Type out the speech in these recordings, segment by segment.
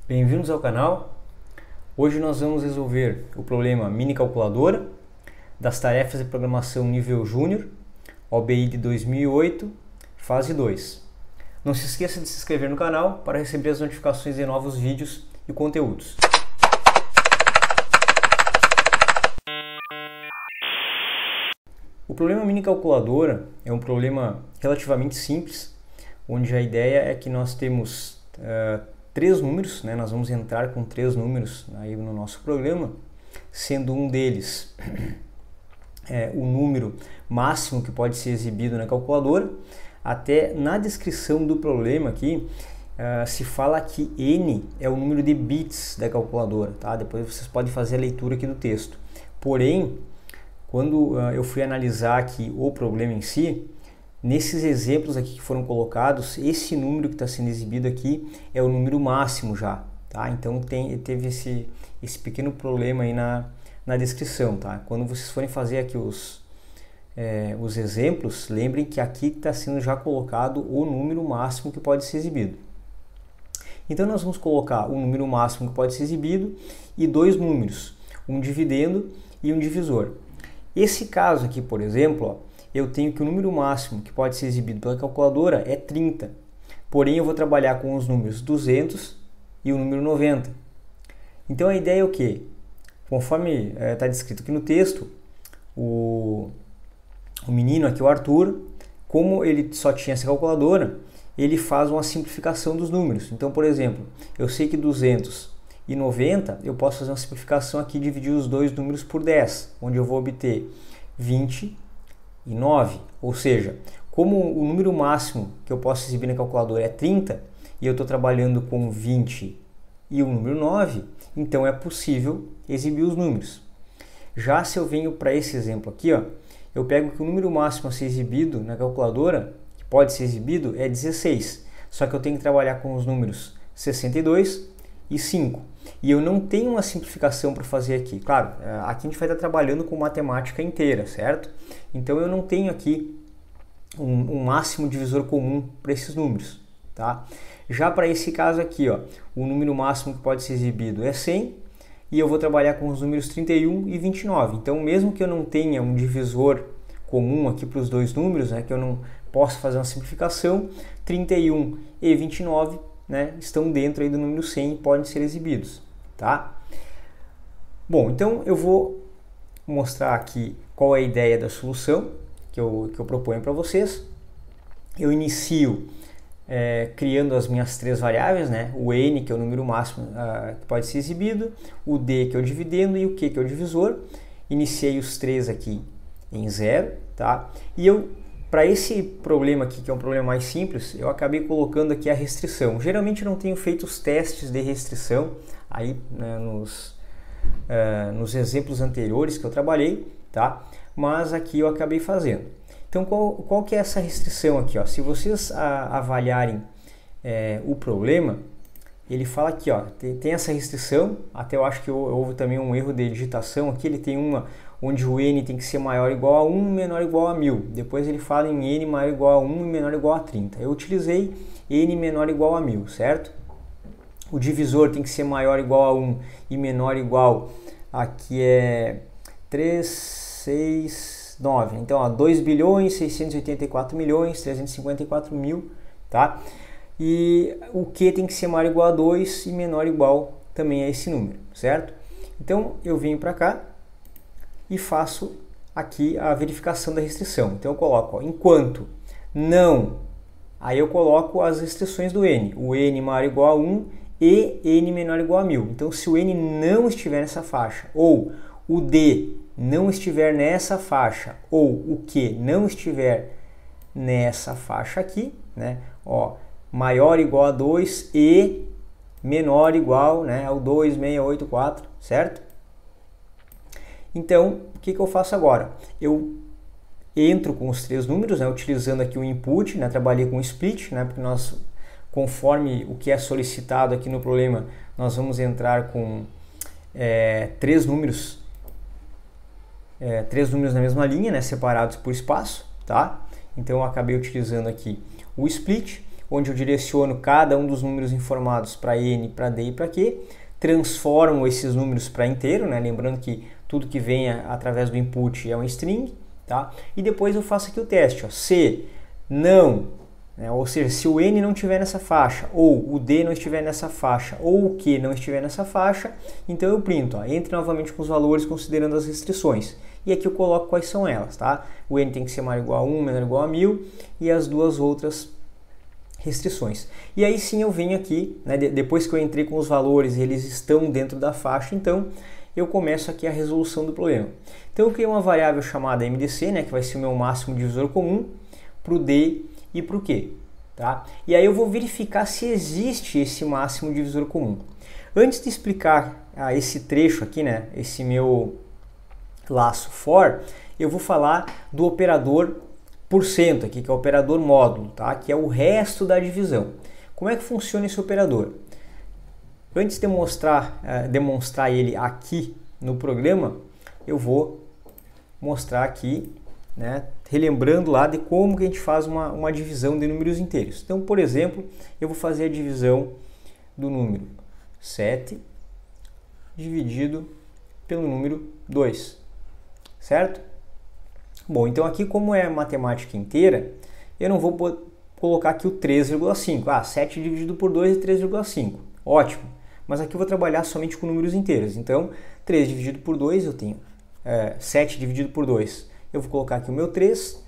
Bem-vindos ao canal. Hoje nós vamos resolver o problema mini calculadora das tarefas de programação nível júnior, OBI de 2008, fase 2. Não se esqueça de se inscrever no canal para receber as notificações de novos vídeos e conteúdos. O problema mini calculadora é um problema relativamente simples, onde a ideia é que nós temos três números, né? Nós vamos entrar com três números aí no nosso programa, sendo um deles o número máximo que pode ser exibido na calculadora. Até na descrição do problema aqui se fala que n é o número de bits da calculadora, tá? Depois vocês podem fazer a leitura aqui do texto. Porém, quando eu fui analisar aqui o problema em si, nesses exemplos aqui que foram colocados, esse número que está sendo exibido aqui é o número máximo já, tá? Então teve esse pequeno problema aí na descrição, tá? Quando vocês forem fazer aqui os exemplos, lembrem que aqui está sendo já colocado o número máximo que pode ser exibido. Então nós vamos colocar o número máximo que pode ser exibido e dois números, um dividendo e um divisor. Esse caso aqui, por exemplo, ó, eu tenho que o número máximo que pode ser exibido pela calculadora é 30. Porém, eu vou trabalhar com os números 200 e o número 90. Então, a ideia é o quê? Conforme está descrito aqui no texto, o menino aqui, o Arthur, como ele só tinha essa calculadora, ele faz uma simplificação dos números. Então, por exemplo, eu sei que 290, eu posso fazer uma simplificação aqui, dividir os dois números por 10, onde eu vou obter 20 e 9, ou seja, como o número máximo que eu posso exibir na calculadora é 30 e eu estou trabalhando com 20 e o número 9, então é possível exibir os números. Já se eu venho para esse exemplo aqui, ó, eu pego que o número máximo a ser exibido na calculadora, que pode ser exibido, é 16, só que eu tenho que trabalhar com os números 62 e 5. E eu não tenho uma simplificação para fazer aqui. Claro, aqui a gente vai estar trabalhando com matemática inteira, certo? Então eu não tenho aqui um máximo divisor comum para esses números, tá? Já para esse caso aqui, ó, o número máximo que pode ser exibido é 100 e eu vou trabalhar com os números 31 e 29. Então, mesmo que eu não tenha um divisor comum aqui para os dois números, né, que eu não possa fazer uma simplificação, 31 e 29, né, estão dentro aí do número 100 e podem ser exibidos, tá? Bom, então eu vou mostrar aqui qual é a ideia da solução que eu proponho para vocês. Eu inicio criando as minhas três variáveis, né? O n, que é o número máximo que pode ser exibido, o d, que é o dividendo, e o q, que é o divisor. Iniciei os três aqui em 0, tá? E para esse problema aqui, que é um problema mais simples, eu acabei colocando aqui a restrição. Geralmente eu não tenho feito os testes de restrição aí, né, nos exemplos anteriores que eu trabalhei, tá? Mas aqui eu acabei fazendo. Então, qual que é essa restrição aqui, ó? Se vocês avaliarem o problema, ele fala aqui, ó, tem essa restrição, até eu acho que houve também um erro de digitação aqui, ele tem uma onde o n tem que ser maior ou igual a 1, menor ou igual a 1000. Depois ele fala em n maior ou igual a 1 e menor ou igual a 30. Eu utilizei n menor ou igual a 1000, certo? O divisor tem que ser maior ou igual a 1 e menor ou igual, aqui é 369. Então, ó, 2.684.354.000, tá? E o Q tem que ser maior ou igual a 2 e menor ou igual também a esse número, certo? Então, eu venho para cá e faço aqui a verificação da restrição. Então eu coloco, ó, enquanto não, aí eu coloco as restrições do n, o n maior ou igual a 1 e n menor ou igual a 1000. Então se o n não estiver nessa faixa, ou o d não estiver nessa faixa, ou o q não estiver nessa faixa aqui, né, ó, maior ou igual a 2 e menor ou igual, né, ao 2,684, certo? Então, o que eu faço agora? Eu entro com os três números, né, utilizando aqui o input, né, trabalhei com o split, né, porque nós, conforme o que é solicitado aqui no problema, nós vamos entrar com três números na mesma linha, né, separados por espaço, tá? Então eu acabei utilizando aqui o split. onde eu direciono cada um dos números informados para n, para d e para q, transformo esses números para inteiro, né? Lembrando que tudo que vem através do input é um string, tá? E depois eu faço aqui o teste, ó. Se não, né? Ou seja, se o n não estiver nessa faixa, ou o d não estiver nessa faixa, ou o q não estiver nessa faixa, então eu printo, ó, entre novamente com os valores considerando as restrições. E aqui eu coloco quais são elas, tá? O n tem que ser maior ou igual a 1, menor ou igual a 1000, e as duas outras restrições. E aí sim eu venho aqui, né, depois que eu entrei com os valores e eles estão dentro da faixa, então eu começo aqui a resolução do problema. Então eu criei uma variável chamada MDC, né, que vai ser o meu máximo divisor comum, para o D e para o Q. Tá? E aí eu vou verificar se existe esse máximo divisor comum. Antes de explicar esse trecho aqui, né, esse meu laço for, eu vou falar do operador % aqui, que é o operador módulo, tá? Que é o resto da divisão. Como é que funciona esse operador? Antes de demonstrar ele aqui no programa, eu vou mostrar aqui, né, relembrando lá de como que a gente faz uma divisão de números inteiros. Então, por exemplo, eu vou fazer a divisão do número 7 dividido pelo número 2, certo? Bom, então aqui como é matemática inteira, eu não vou colocar aqui o 3,5. 7 dividido por 2 é 3,5. Ótimo. Mas aqui eu vou trabalhar somente com números inteiros. Então, 3 dividido por 2, eu tenho 7 dividido por 2. Eu vou colocar aqui o meu 3.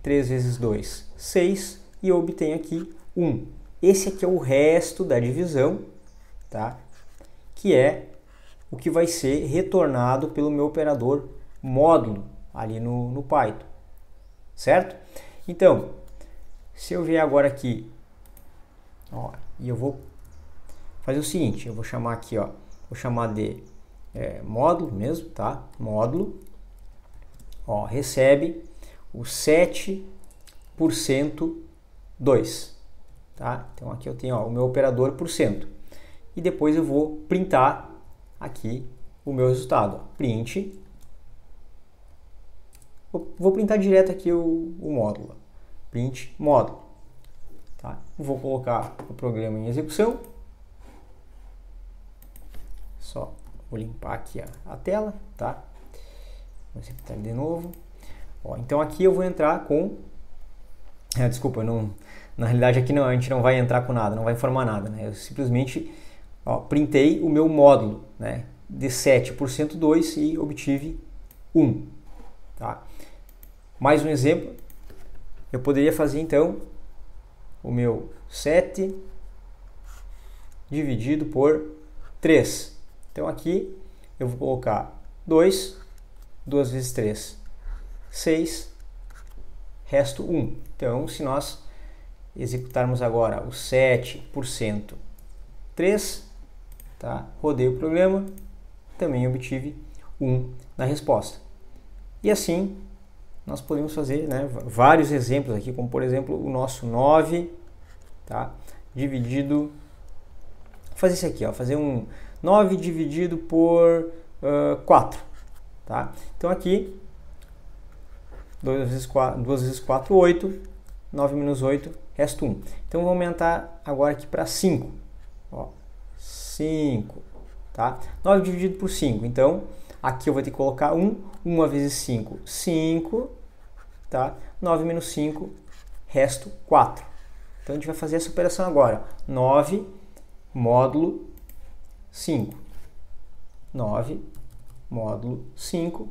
3 vezes 2, 6. E eu obtenho aqui 1. Esse aqui é o resto da divisão, tá? Que é o que vai ser retornado pelo meu operador módulo ali no Python, certo? Então, se eu vier agora aqui, ó, e eu vou fazer o seguinte, eu vou chamar aqui, ó, vou chamar de módulo mesmo, tá? Módulo, ó, recebe o 7% 2, tá? Então aqui eu tenho, ó, o meu operador %. E depois eu vou printar aqui o meu resultado, ó, print. Vou printar direto aqui o módulo, print módulo, tá? Vou colocar o programa em execução, só vou limpar aqui a tela, tá? Vou executar de novo. Ó, então aqui eu vou entrar com, desculpa, na realidade aqui não, a gente não vai entrar com nada, não vai informar nada, né? Eu simplesmente, ó, printei o meu módulo, né, de 7% 2 e obtive 1, tá? Mais um exemplo, eu poderia fazer então o meu 7 dividido por 3. Então aqui eu vou colocar 2, 2 vezes 3, 6, resto 1. Então se nós executarmos agora o 7% 3, tá? Rodei o programa, também obtive 1 na resposta. E assim nós podemos fazer, né, vários exemplos aqui, como por exemplo o nosso 9, tá, dividido, vou fazer isso aqui, ó, fazer um 9 dividido por 4, tá? Então aqui 2 vezes 4, 8, 9 menos 8, resto 1. Então vou aumentar agora aqui para 5, ó, 5, tá? 9 dividido por 5, então aqui eu vou ter que colocar 1, 1 vezes 5, 5, tá? 9 menos 5, resto 4. Então a gente vai fazer essa operação agora. 9 módulo 5. 9 módulo 5.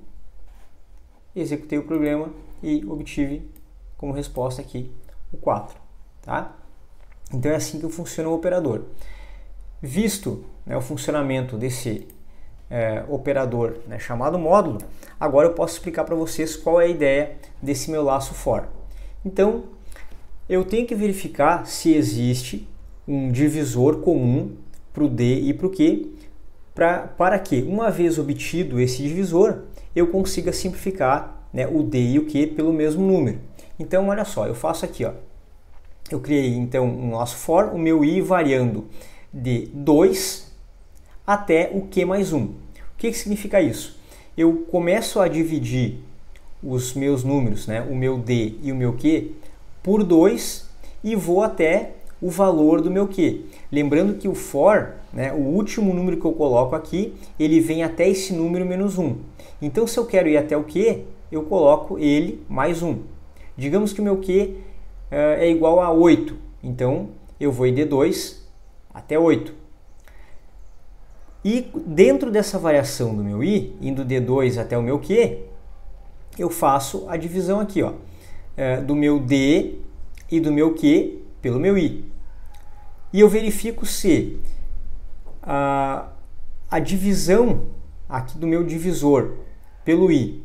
Executei o programa e obtive como resposta aqui o 4. Tá? Então é assim que funciona o operador. Visto, né, o funcionamento desse operador, né, chamado módulo, agora eu posso explicar para vocês qual é a ideia desse meu laço for. Então, eu tenho que verificar se existe um divisor comum para o D e para o Q, para que, uma vez obtido esse divisor, eu consiga simplificar, né, o D e o Q pelo mesmo número. Então, olha só, eu faço aqui, ó, eu criei então um laço for, o meu I variando de 2 até o Q mais 1. O que significa isso? Eu começo a dividir os meus números, né, o meu D e o meu Q, por 2 e vou até o valor do meu Q. Lembrando que o for, né, o último número que eu coloco aqui, ele vem até esse número menos 1. Então, se eu quero ir até o Q, eu coloco ele mais 1. Digamos que o meu Q é igual a 8. Então, eu vou ir de 2 até 8. E dentro dessa variação do meu i, indo de 2 até o meu q, eu faço a divisão aqui, ó, do meu d e do meu q pelo meu i. E eu verifico se a divisão aqui do meu divisor pelo i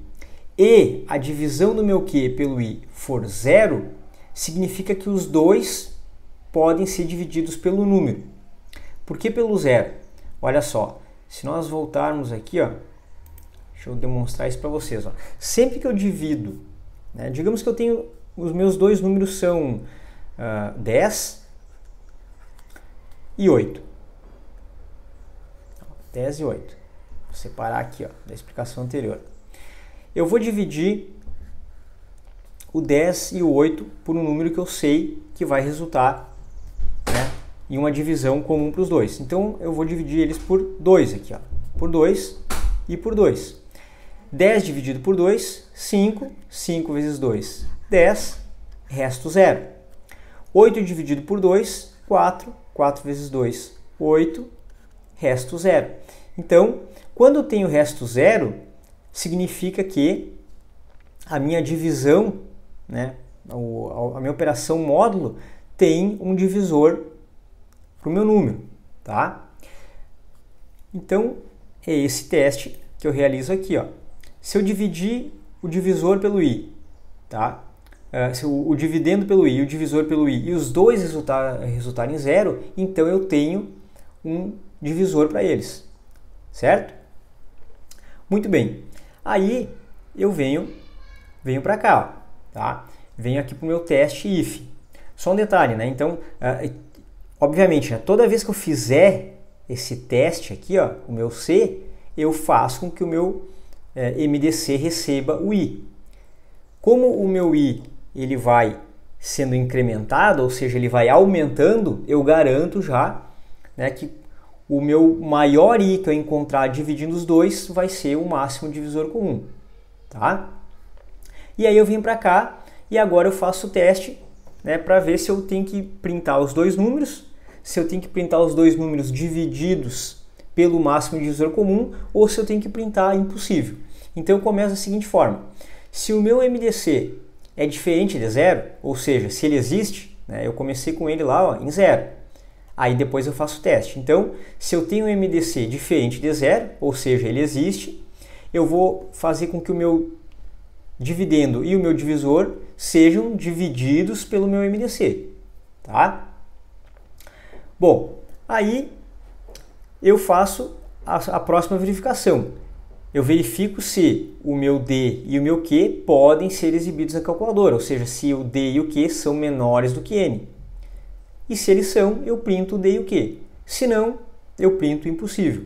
e a divisão do meu q pelo i for 0, significa que os dois podem ser divididos pelo número. Por que pelo 0? Olha só, se nós voltarmos aqui, ó, deixa eu demonstrar isso para vocês. Ó. Sempre que eu divido, né, digamos que eu tenho, os meus dois números são 10 e 8. 10 e 8. Vou separar aqui, ó, da explicação anterior. Eu vou dividir o 10 e o 8 por um número que eu sei que vai resultar, né, em uma divisão comum para os dois. Então, eu vou dividir eles por 2 aqui, ó, por 2 e por 2. 10 dividido por 2, 5. 5 vezes 2, 10. Resto 0. 8 dividido por 2, 4. 4 vezes 2, 8. Resto 0. Então, quando eu tenho resto 0, significa que a minha divisão, né, a minha operação módulo tem um divisor para o meu número, tá? Então, é esse teste que eu realizo aqui, ó. Se eu dividir o divisor pelo i, tá? Se o dividendo pelo i e o divisor pelo i e os dois resultarem em 0, então eu tenho um divisor para eles, certo? Muito bem. Aí eu venho para cá, ó, tá? Venho aqui para o meu teste if. Só um detalhe, né? Então, obviamente, né, toda vez que eu fizer esse teste aqui, ó, o meu C, eu faço com que o meu MDC receba o I. Como o meu I ele vai sendo incrementado, ou seja, ele vai aumentando, eu garanto já, né, que o meu maior I que eu encontrar dividindo os dois vai ser o máximo divisor comum, tá? E aí eu vim para cá e agora eu faço o teste, né, para ver se eu tenho que printar os dois números, se eu tenho que printar os dois números divididos pelo máximo divisor comum ou se eu tenho que printar impossível. Então eu começo da seguinte forma: se o meu MDC é diferente de 0, ou seja, se ele existe, né, eu comecei com ele lá, ó, em 0. Aí depois eu faço o teste. Então, se eu tenho um MDC diferente de 0, ou seja, ele existe, eu vou fazer com que o meu dividendo e o meu divisor sejam divididos pelo meu MDC, tá? Bom, aí eu faço a próxima verificação. Eu verifico se o meu D e o meu Q podem ser exibidos na calculadora, ou seja, se o D e o Q são menores do que N. E se eles são, eu printo o D e o Q. Se não, eu printo o impossível.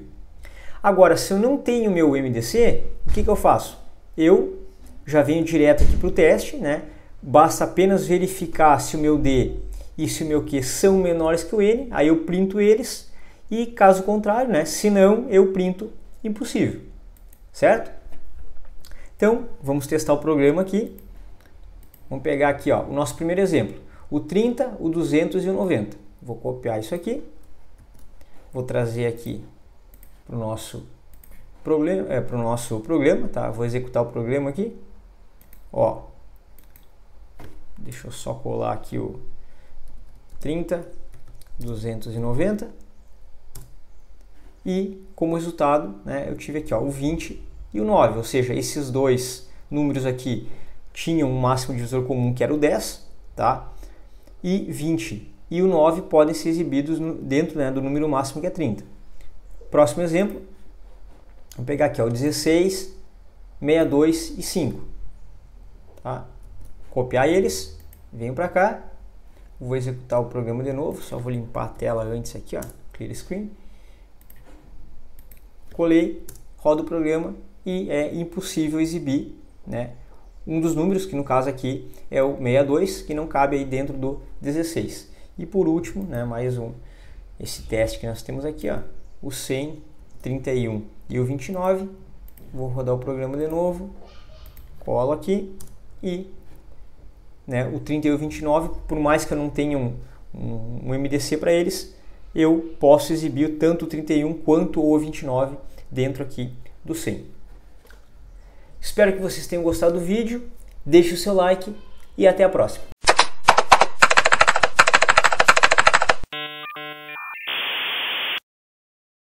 Agora, se eu não tenho o meu MDC, o que eu faço? Eu já venho direto aqui para o teste, né? Basta apenas verificar se o meu D e se o meu Q são menores que o N, aí eu printo eles, e caso contrário, né? Se não, eu printo impossível, certo? Então, vamos testar o programa aqui. Vamos pegar aqui, ó, o nosso primeiro exemplo. O 30, o 200 e o 90. Vou copiar isso aqui. Vou trazer aqui para o nosso programa, tá? Vou executar o programa aqui. Ó, deixa eu só colar aqui o 30, 290. E como resultado, né, eu tive aqui, ó, o 20 e o 9. Ou seja, esses dois números aqui tinham um máximo divisor comum que era o 10, tá? E 20 e o 9 podem ser exibidos dentro, né, do número máximo que é 30. Próximo exemplo, vou pegar aqui, ó, o 16, 62 e 5. Tá? Copiar eles, venho para cá, vou executar o programa de novo, só vou limpar a tela antes aqui, ó, clear screen. Colei, rodo o programa e é impossível exibir, né, um dos números, que no caso aqui é o 62, que não cabe aí dentro do 16. E por último, né, mais esse teste que nós temos aqui, ó, o 100, 31 e o 29. Vou rodar o programa de novo, colo aqui e, né, o 30 e o 29, por mais que eu não tenha um MDC para eles, eu posso exibir tanto o 31 quanto o 29 dentro aqui do 100. Espero que vocês tenham gostado do vídeo, deixe o seu like e até a próxima.